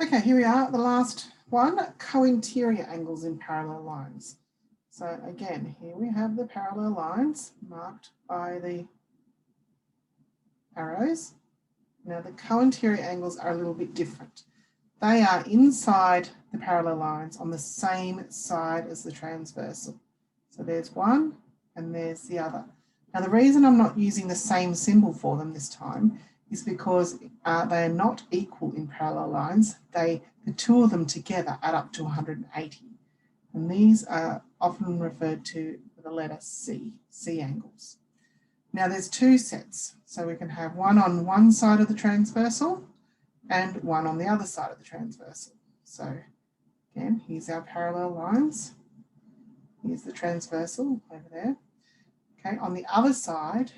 Okay, here we are, the last one, cointerior angles in parallel lines. So again, here we have the parallel lines marked by the arrows. Now the cointerior angles are a little bit different. They are inside the parallel lines on the same side as the transversal. So there's one and there's the other. Now the reason I'm not using the same symbol for them this time is because they are not equal in parallel lines. The two of them together add up to 180. And these are often referred to with the letter C, C angles. Now there's two sets. So we can have one on one side of the transversal and one on the other side of the transversal. So again, here's our parallel lines. Here's the transversal over there. Okay, on the other side,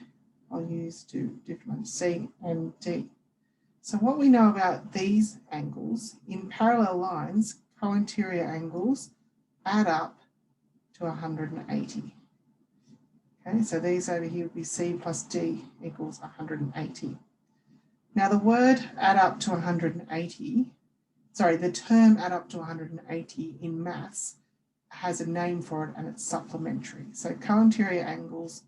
I'll use two different ones, C and D. So what we know about these angles, in parallel lines, cointerior angles add up to 180. Okay, so these over here would be C plus D equals 180. Now the word add up to 180, sorry, the term add up to 180 in maths has a name for it and it's supplementary. So cointerior angles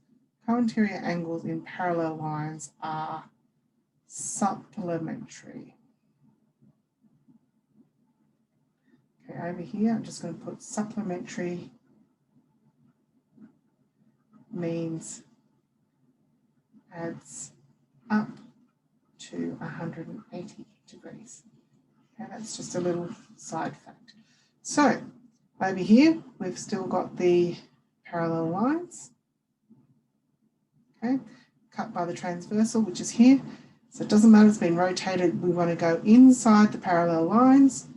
in parallel lines are supplementary. Okay, over here, I'm just going to put supplementary means adds up to 180 degrees. Okay, that's just a little side fact. So over here, we've still got the parallel lines, okay, cut by the transversal, which is here. So it doesn't matter, it's been rotated. We want to go inside the parallel lines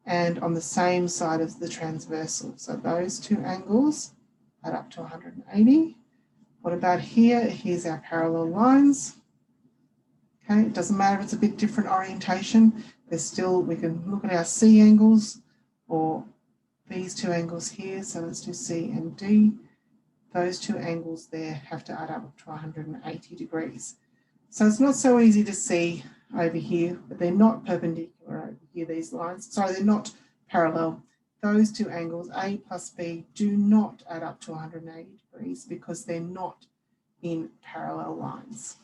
and on the same side as the transversal. So those two angles add up to 180. What about here? Here's our parallel lines. Okay, it doesn't matter if it's a bit different orientation. There's still, we can look at our C angles or these two angles here. So let's do C and D. Those two angles there have to add up to 180 degrees. So it's not so easy to see over here, but they're not perpendicular over here, these lines. Sorry, they're not parallel. Those two angles, A plus B, do not add up to 180 degrees because they're not in parallel lines.